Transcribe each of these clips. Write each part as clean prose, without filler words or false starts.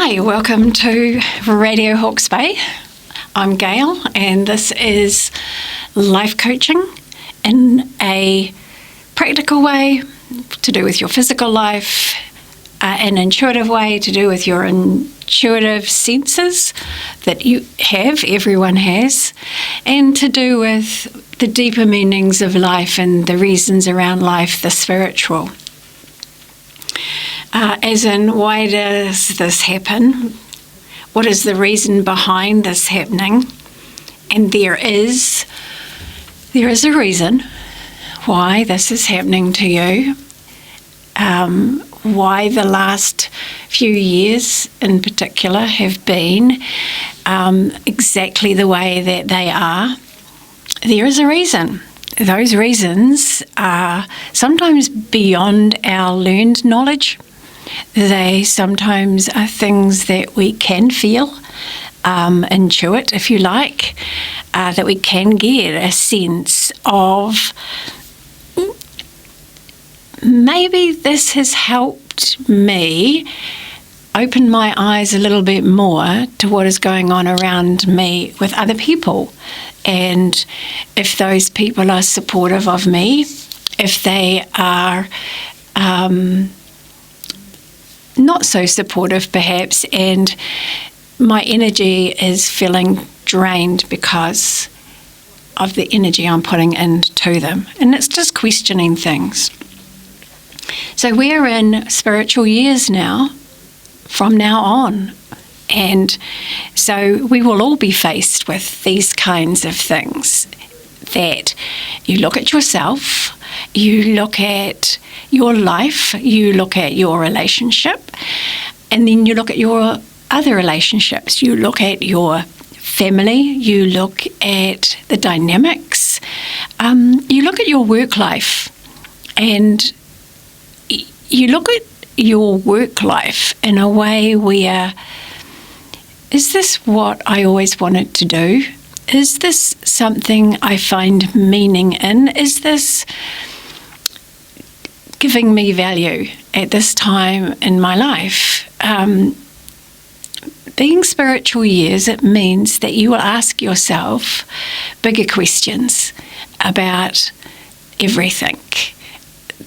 Hi, welcome to Radio Hawke's Bay. I'm Gail, and this is life coaching in a practical way to do with your physical life, an intuitive way to do with your intuitive senses that you have, everyone has, and to do with the deeper meanings of life and the reasons around life, the spiritual. As in, why does this happen? What is the reason behind this happening? And there is a reason why this is happening to you. Why the last few years in particular have been exactly the way that they are. There is a reason. Those reasons are sometimes beyond our learned knowledge. They sometimes are things that we can feel, intuit, if you like, that we can get a sense of. Maybe this has helped me open my eyes a little bit more to what is going on around me with other people. And if those people are supportive of me, if they are not so supportive perhaps, and my energy is feeling drained because of the energy I'm putting into them. And it's just questioning things. So we're in spiritual years now, from now on. And so we will all be faced with these kinds of things, that you look at yourself, you look at your life, you look at your relationship, and then you look at your other relationships. You look at your family, you look at the dynamics, you look at your work life, and you look at your work life in a way where, is this what I always wanted to do? Is this something I find meaning in? Is this giving me value at this time in my life? Being spiritual years, it means that you will ask yourself bigger questions about everything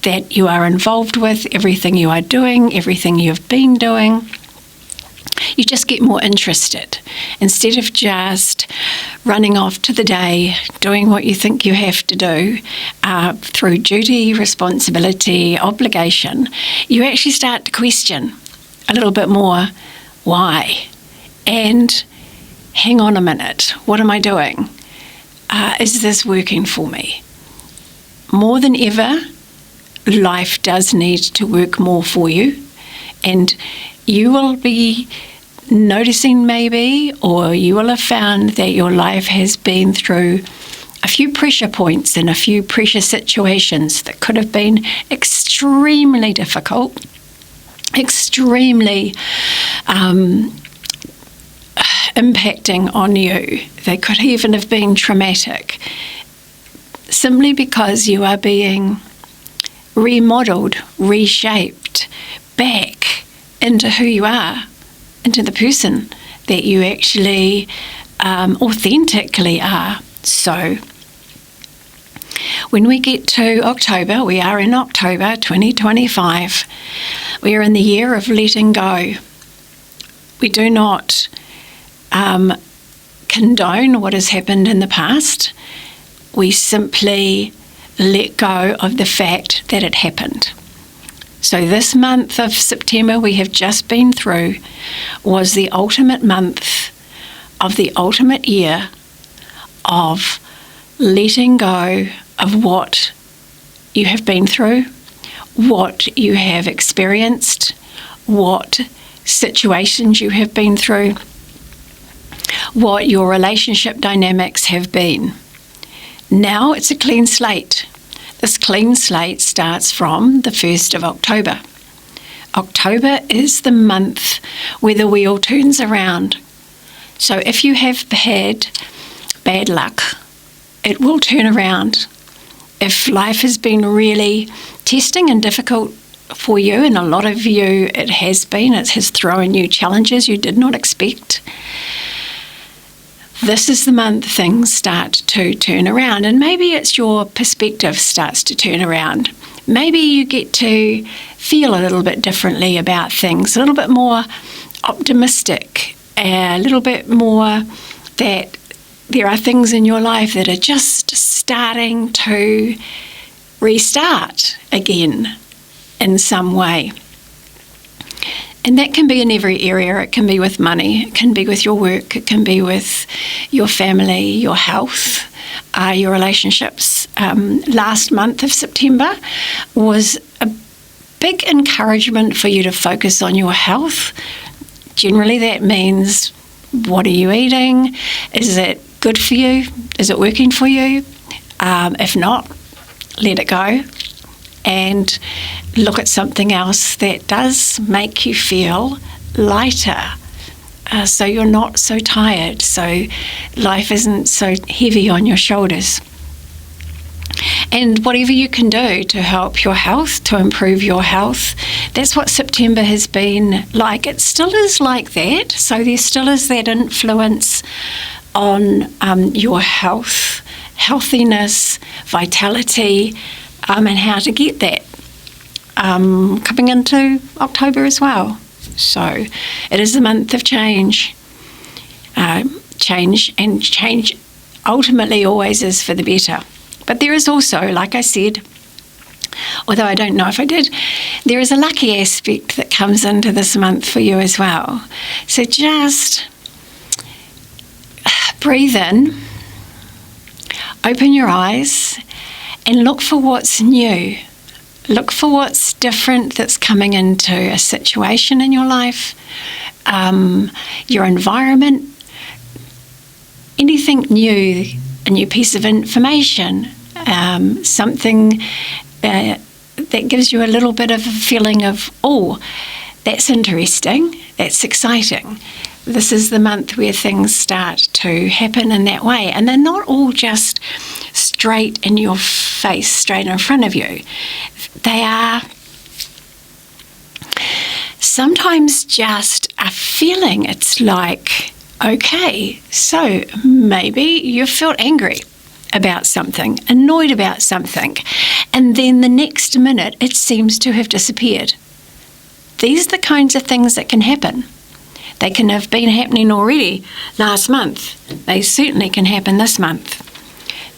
that you are involved with, everything you are doing, everything you've been doing. You just get more interested. Instead of just running off to the day, doing what you think you have to do through duty, responsibility, obligation, you actually start to question a little bit more why. And hang on a minute, what am I doing? Is this working for me? More than ever, life does need to work more for you, and you will be noticing maybe, or you will have found that your life has been through a few pressure points and a few pressure situations that could have been extremely difficult, extremely impacting on you. They could even have been traumatic, simply because you are being remodeled, reshaped back into who you are, into the person that you actually authentically are. So when we get to October, we are in October 2025, we are in the year of letting go. We do not condone what has happened in the past. We simply let go of the fact that it happened. So this month of September we have just been through was the ultimate month of the ultimate year of letting go of what you have been through, what you have experienced, what situations you have been through, what your relationship dynamics have been. Now it's a clean slate. This clean slate starts from the 1st of October. October is the month where the wheel turns around. So if you have had bad luck, it will turn around. If life has been really testing and difficult for you, and a lot of you it has been. It has thrown you challenges you did not expect. This is the month things start to turn around, and maybe it's your perspective starts to turn around. Maybe you get to feel a little bit differently about things, a little bit more optimistic, a little bit more that there are things in your life that are just starting to restart again in some way. And that can be in every area. It can be with money, it can be with your work, it can be with your family, your health, your relationships. Last month of September was a big encouragement for you to focus on your health. Generally, that means, what are you eating? Is it good for you? Is it working for you? If not, let it go and look at something else that does make you feel lighter, so you're not so tired, so life isn't so heavy on your shoulders. And whatever you can do to help your health, to improve your health, that's what September has been like. It still is like that, so there still is that influence on your health, healthiness, vitality, and how to get that coming into October as well. So it is a month of change. Change ultimately always is for the better. But there is also, like I said, although I don't know if I did, there is a lucky aspect that comes into this month for you as well. So just breathe in, open your eyes, and look for what's new. Look for what's different that's coming into a situation in your life, your environment, anything new, a new piece of information, something that gives you a little bit of a feeling of, oh, that's interesting, that's exciting. This is the month where things start to happen in that way. And they're not all just straight in your face, straight in front of you. They are sometimes just a feeling. It's like, okay, so maybe you felt angry about something, annoyed about something, and then the next minute it seems to have disappeared. These are the kinds of things that can happen. They can have been happening already last month. They certainly can happen this month.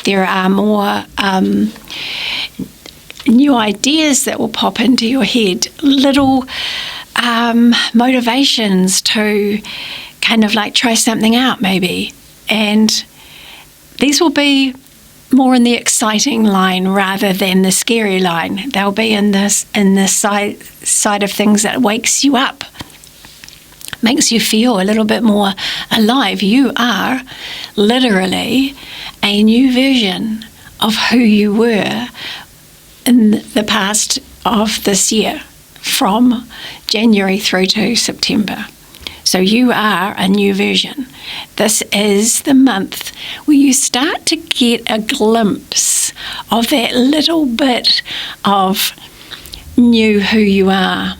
There are more new ideas that will pop into your head, little motivations to kind of like try something out maybe. And these will be more in the exciting line rather than the scary line. They'll be in the side of things that wakes you up, makes you feel a little bit more alive. You are literally a new version of who you were in the past of this year, from January through to September. So you are a new version. This is the month where you start to get a glimpse of that little bit of new who you are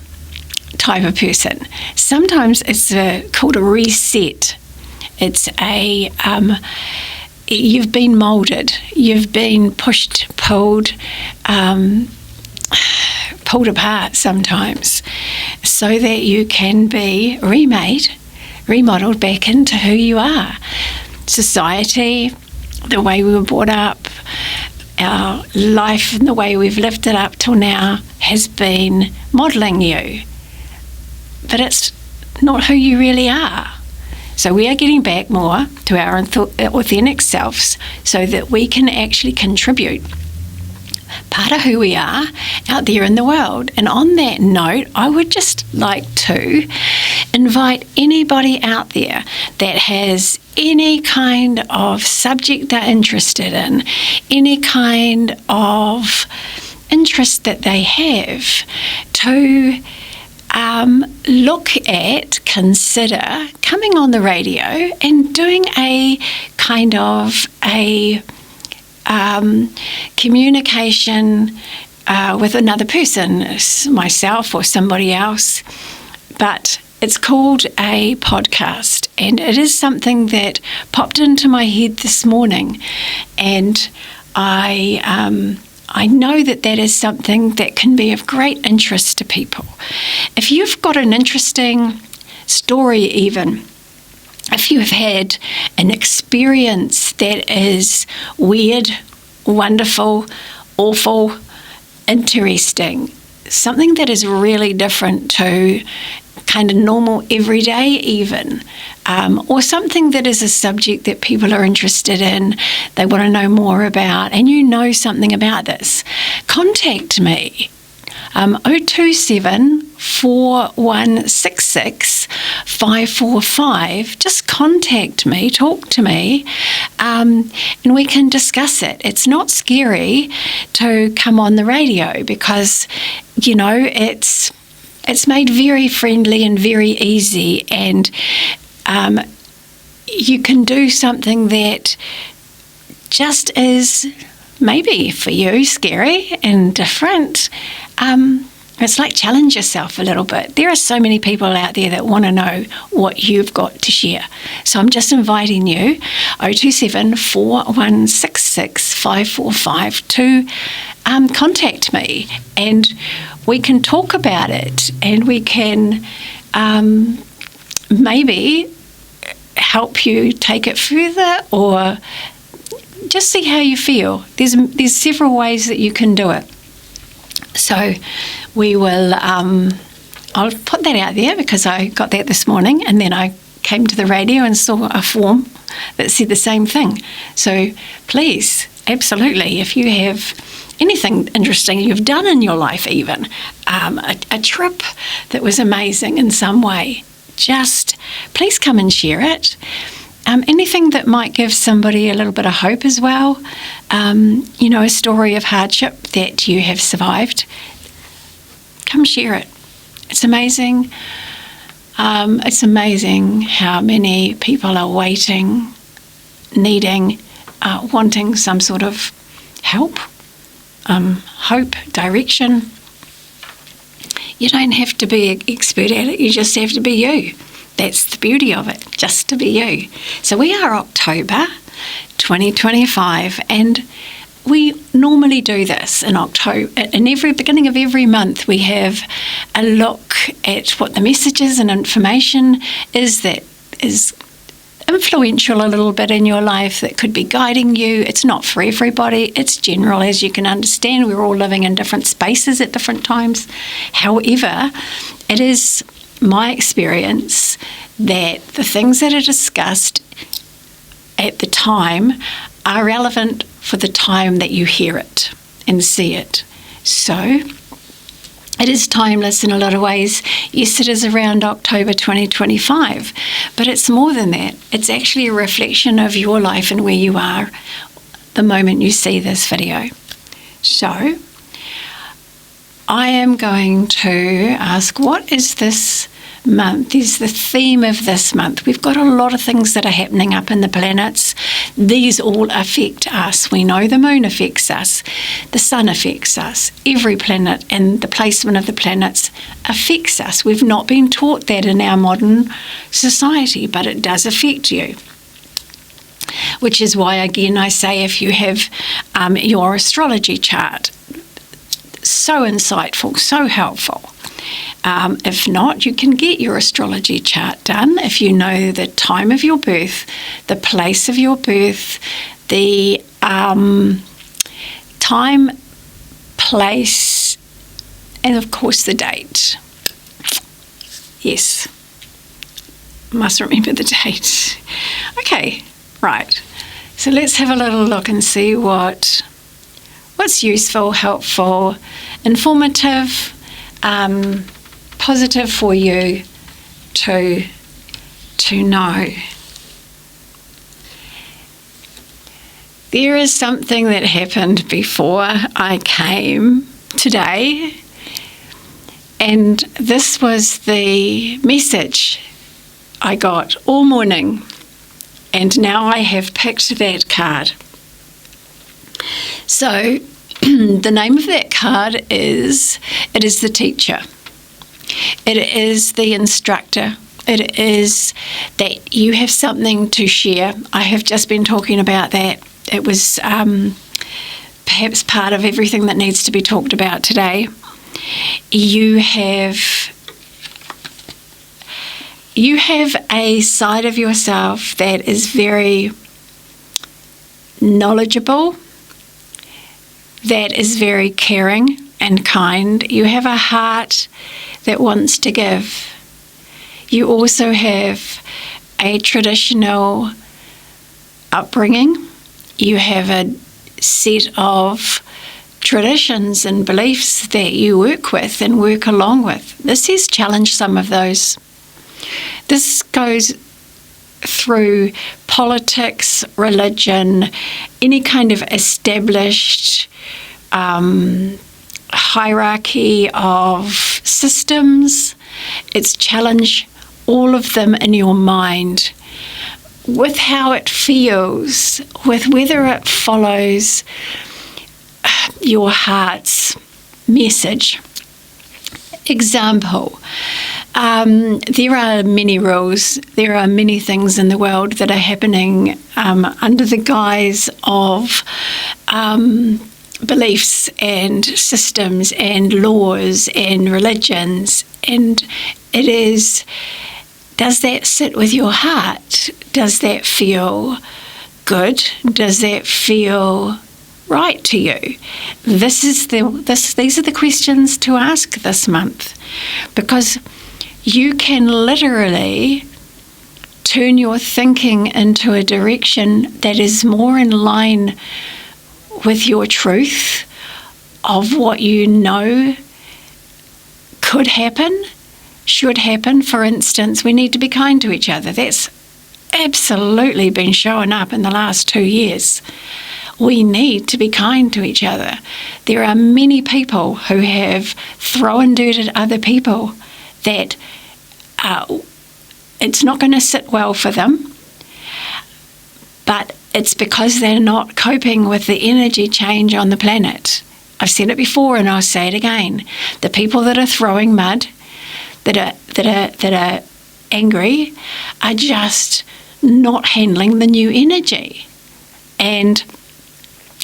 type of person. Sometimes it's called a reset. It's you've been moulded, you've been pushed, pulled apart sometimes, so that you can be remodeled back into who you are. Society, the way we were brought up, our life and the way we've lived it up till now has been modelling you. But it's not who you really are. So we are getting back more to our authentic selves so that we can actually contribute part of who we are out there in the world. And on that note, I would just like to invite anybody out there that has any kind of subject they're interested in, any kind of interest that they have, to consider coming on the radio and doing a kind of a communication with another person, myself or somebody else. But it's called a podcast, and it is something that popped into my head this morning, and I know that is something that can be of great interest to people. If you've got an interesting story, even if you've had an experience that is weird, wonderful, awful, interesting, something that is really different to kind of normal everyday even, or something that is a subject that people are interested in, they want to know more about, and you know something about this, contact me. 027 4166 545. Just contact me, talk to me, and we can discuss it. It's not scary to come on the radio because, you know, it's made very friendly and very easy, and you can do something that just is maybe for you scary and different. It's like challenge yourself a little bit. There are so many people out there that want to know what you've got to share. So I'm just inviting you, 027 4166 545, to contact me, and we can talk about it, and we can maybe help you take it further, or just see how you feel. There's several ways that you can do it. So we will, I'll put that out there because I got that this morning, and then I came to the radio and saw a form that said the same thing. So please, absolutely, if you have anything interesting you've done in your life, even a trip that was amazing in some way, just please come and share it. Anything that might give somebody a little bit of hope as well, you know, a story of hardship that you have survived, come share it. It's amazing. It's amazing how many people are waiting, needing, wanting some sort of help, hope, direction. You don't have to be an expert at it, you just have to be you. That's the beauty of it, just to be you. So we are October 2025, and we normally do this in October. In every beginning of every month, we have a look at what the messages and information is that is influential a little bit in your life, that could be guiding you. It's not for everybody. It's general, as you can understand. We're all living in different spaces at different times. However, it is my experience that the things that are discussed at the time are relevant for the time that you hear it and see it. So it is timeless in a lot of ways. Yes, it is around October 2025, but it's more than that. It's actually a reflection of your life and where you are the moment you see this video. So I am going to ask, what is this month? Is the theme of this month? We've got a lot of things that are happening up in the planets. These all affect us. We know the moon affects us, the sun affects us, every planet and the placement of the planets affects us. We've not been taught that in our modern society, but it does affect you. Which is why, again, I say if you have your astrology chart, so insightful, so helpful. If not, you can get your astrology chart done if you know the time of your birth, the place of your birth, the time, place, and of course the date. Yes, must remember the date. Okay, right. So let's have a little look and see what's useful, helpful, informative, positive for you to know. There is something that happened before I came today, and this was the message I got all morning, and now I have picked that card. So the name of that card is the teacher. It is the instructor. It is that you have something to share. I have just been talking about that. It was perhaps part of everything that needs to be talked about today. You have a side of yourself that is very knowledgeable, that is very caring and kind. You have a heart that wants to give. You also have a traditional upbringing. You have a set of traditions and beliefs that you work with and work along with. This has challenged some of those. This goes through politics, religion, any kind of established hierarchy of systems. It's challenged all of them in your mind with how it feels, with whether it follows your heart's message. Example, there are many rules, there are many things in the world that are happening under the guise of beliefs and systems and laws and religions, and it is, does that sit with your heart? Does that feel good? Does that feel right to you? These are the questions to ask this month, because you can literally turn your thinking into a direction that is more in line with your truth of what you know could happen, should happen. For instance, we need to be kind to each other. That's absolutely been showing up in the last 2 years. We need to be kind to each other. There are many people who have thrown dirt at other people that it's not going to sit well for them, but it's because they're not coping with the energy change on the planet. I've said it before and I'll say it again. The people that are throwing mud, that are angry, are just not handling the new energy. And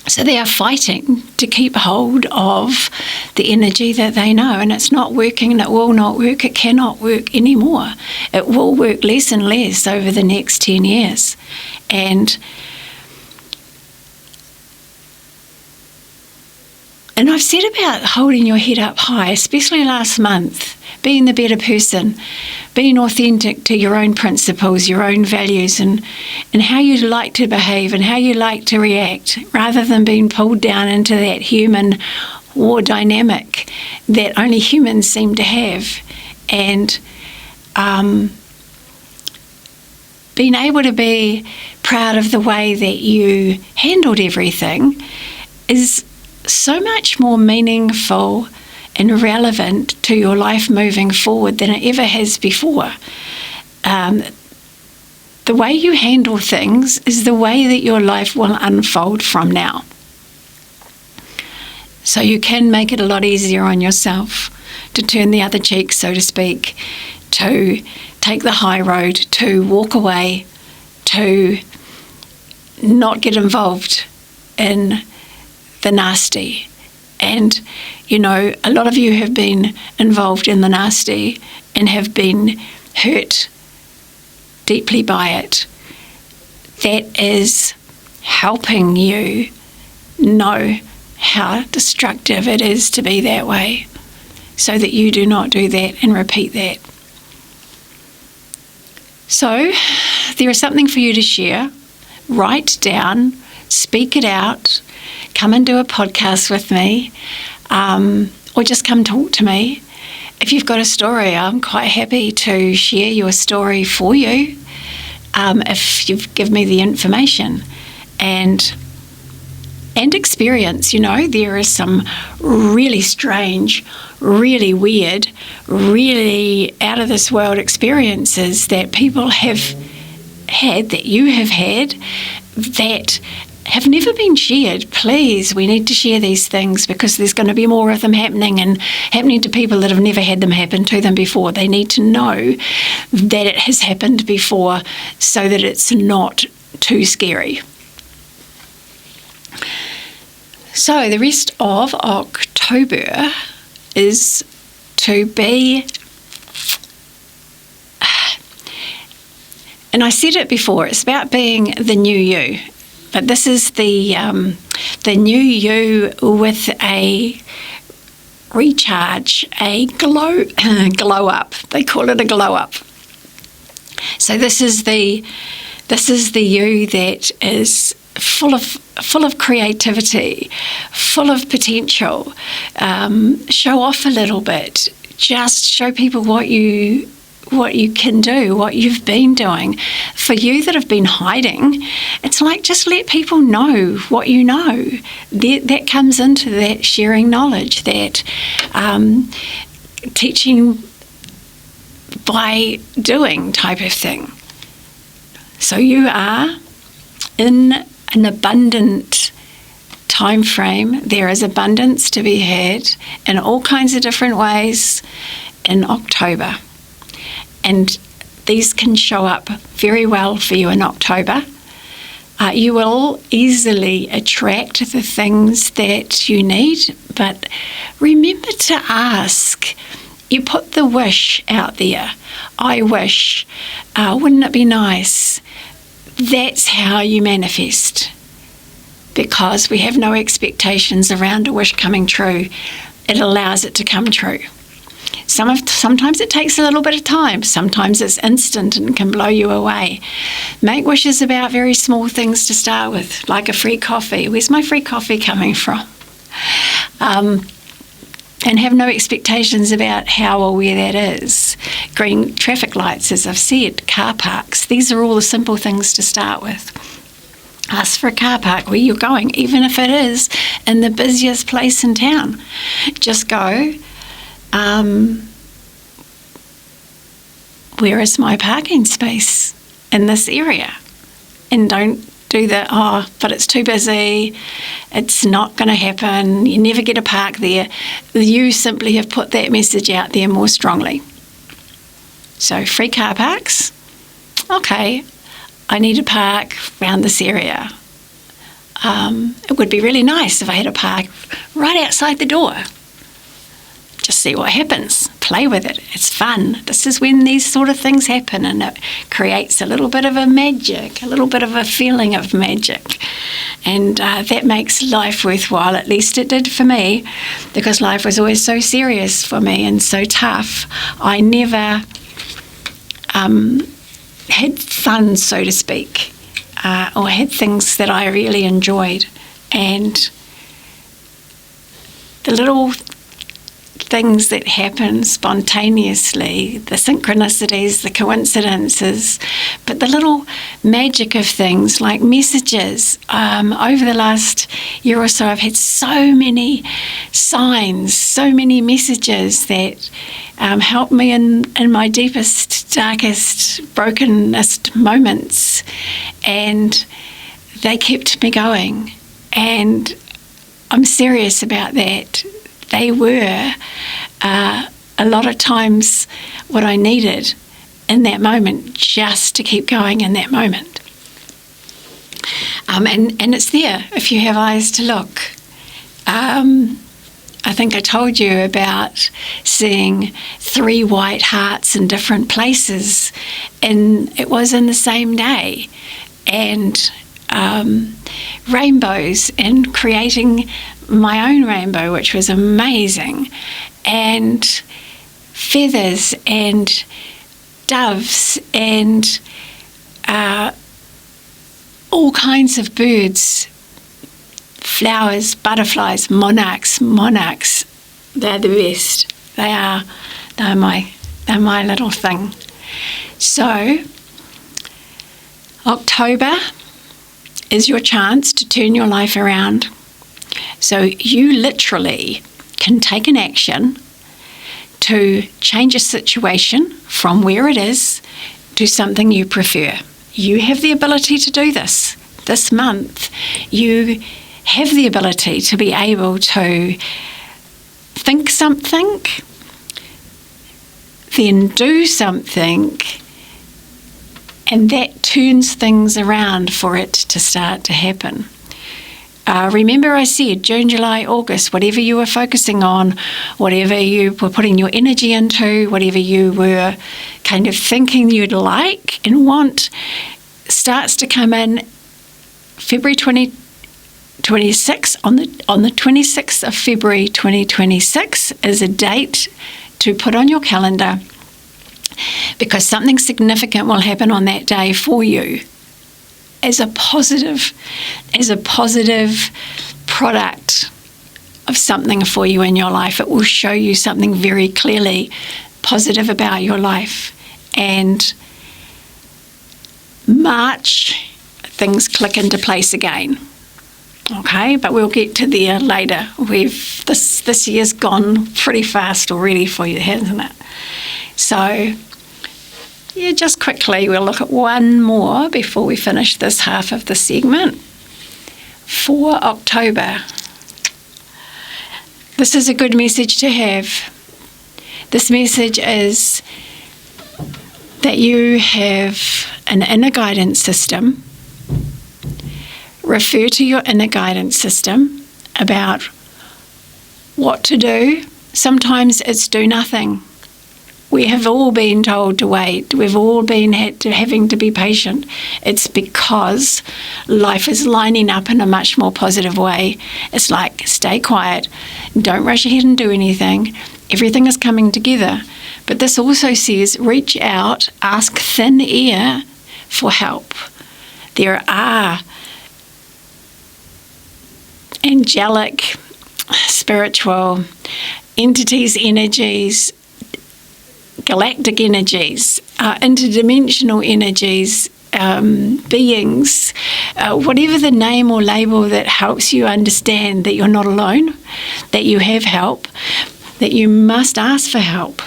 so they are fighting to keep hold of the energy that they know, and it's not working, and it will not work, it cannot work anymore. It will work less and less over the next 10 years. And I've said about holding your head up high, especially last month, being the better person, being authentic to your own principles, your own values, and how you like to behave and how you like to react, rather than being pulled down into that human war dynamic that only humans seem to have. And being able to be proud of the way that you handled everything is so much more meaningful and relevant to your life moving forward than it ever has before. The way you handle things is the way that your life will unfold from now. So you can make it a lot easier on yourself to turn the other cheek, so to speak, to take the high road, to walk away, to not get involved in the nasty. And, you know, a lot of you have been involved in the nasty and have been hurt deeply by it. That is helping you know how destructive it is to be that way, so that you do not do that and repeat that. So there is something for you to share. Write down, speak it out, come and do a podcast with me, or just come talk to me. If you've got a story, I'm quite happy to share your story for you, if you give me the information and experience. You know, there is some really strange, really weird, really out of this world experiences that people have had, that you have had, that have never been shared. Please, we need to share these things because there's going to be more of them happening and happening to people that have never had them happen to them before. They need to know that it has happened before so that it's not too scary. So the rest of October is to be, and I said it before, it's about being the new you. But this is the new you with a recharge, a glow up. They call it a glow up. So this is the you that is full of creativity, full of potential. Show off a little bit. Just show people what you can do, what you've been doing. For you that have been hiding, it's like just let people know what you know. That comes into that sharing knowledge, that teaching by doing type of thing. So you are in an abundant time frame. There is abundance to be had in all kinds of different ways in October. And these can show up very well for you in October. You will easily attract the things that you need, but remember to ask. You put the wish out there. I wish, wouldn't it be nice? That's how you manifest. Because we have no expectations around a wish coming true. It allows it to come true. Sometimes it takes a little bit of time. Sometimes it's instant and can blow you away. Make wishes about very small things to start with, like a free coffee. Where's my free coffee coming from? And have no expectations about how or where that is. Green traffic lights, as I've said, car parks. These are all the simple things to start with. Ask for a car park where you're going, even if it is in the busiest place in town. Just go, where is my parking space in this area? And don't do but it's too busy, it's not going to happen, you never get a park there. You simply have put that message out there more strongly. So free car parks, okay, I need a park around this area. It would be really nice if I had a park right outside the door. Just see what happens. Play with it. It's fun. This is when these sort of things happen, and it creates a little bit of a magic, a little bit of a feeling of magic. And that makes life worthwhile. At least it did for me, because life was always so serious for me and so tough. I never had fun, so to speak, or had things that I really enjoyed. And the little things that happen spontaneously, the synchronicities, the coincidences, but the little magic of things like messages. Over the last year or so, I've had so many signs, so many messages that help me in my deepest, darkest, brokenest moments, and they kept me going. And I'm serious about that. They were a lot of times what I needed in that moment, just to keep going in that moment. And it's there if you have eyes to look. I think I told you about seeing 3 white hearts in different places, and it was in the same day. And rainbows, and creating my own rainbow, which was amazing, and feathers and doves and all kinds of birds, flowers, butterflies, monarchs. They're the best. They're my little thing. So October is your chance to turn your life around. So you literally can take an action to change a situation from where it is to something you prefer. You have the ability to do this. this month, you have the ability to be able to think something, then do something, and that turns things around for it to start to happen. Remember I said June, July, August, whatever you were focusing on, whatever you were putting your energy into, whatever you were kind of thinking you'd like and want, starts to come in February 2026. On the 26th of February 2026 is a date to put on your calendar, because something significant will happen on that day for you as a positive product of something for you in your life. It will show you something very clearly positive about your life. And March, things click into place again. Okay, but we'll get to there later. This year's gone pretty fast already for you, hasn't it? So, yeah, just quickly, we'll look at one more before we finish this half of the segment. For October, this is a good message to have. This message is that you have an inner guidance system. Refer to your inner guidance system about what to do. Sometimes it's do nothing. We have all been told to wait. We've all been having to be patient. It's because life is lining up in a much more positive way. It's like, stay quiet, don't rush ahead and do anything. Everything is coming together. But this also says, reach out, ask thin air for help. There are angelic, spiritual entities, energies, galactic energies, interdimensional energies, beings, whatever the name or label that helps you understand that you're not alone, that you have help, that you must ask for help.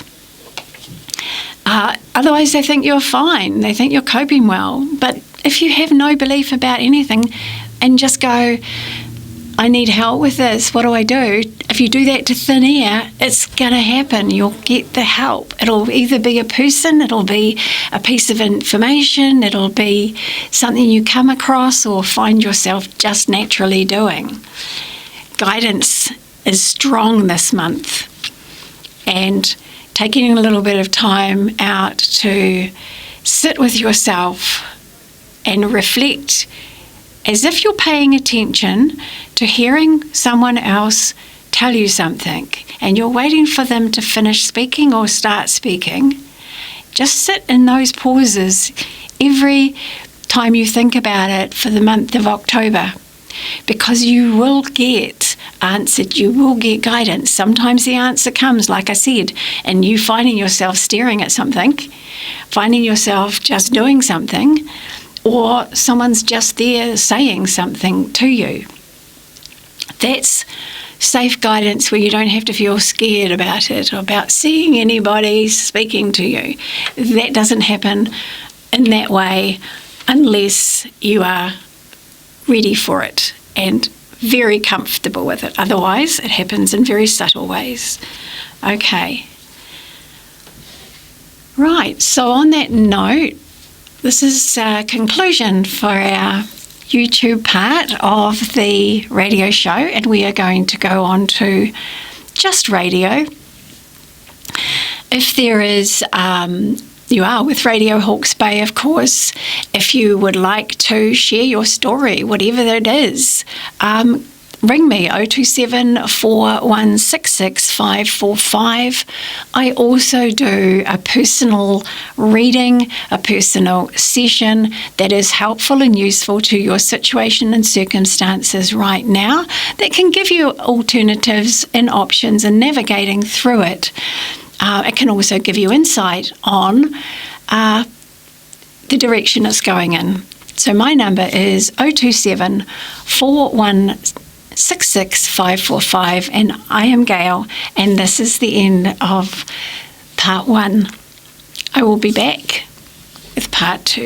Otherwise, they think you're fine. They think you're coping well. But if you have no belief about anything and just go, I need help with this, what do I do? If you do that to thin air, it's going to happen. You'll get the help. It'll either be a person, it'll be a piece of information, it'll be something you come across or find yourself just naturally doing. Guidance is strong this month, and taking a little bit of time out to sit with yourself and reflect as if you're paying attention to hearing someone else tell you something and you're waiting for them to finish speaking or start speaking. Just sit in those pauses every time you think about it for the month of October, because you will get answered, you will get guidance. Sometimes the answer comes, like I said, and you finding yourself staring at something, finding yourself just doing something, or someone's just there saying something to you. That's safe guidance where you don't have to feel scared about it or about seeing anybody speaking to you. That doesn't happen in that way unless you are ready for it and very comfortable with it. Otherwise, it happens in very subtle ways. Okay. Right, so on that note, this is a conclusion for our YouTube part of the radio show, and we are going to go on to just radio. If there is, you are with Radio Hawke's Bay, of course. If you would like to share your story, whatever it is, ring me 027 4166 545. I also do a personal reading, a personal session that is helpful and useful to your situation and circumstances right now, that can give you alternatives and options in navigating through it. It can also give you insight on the direction it's going in. So my number is 027 4166 545, and I am Gail, and this is the end of part 1. I will be back with part 2.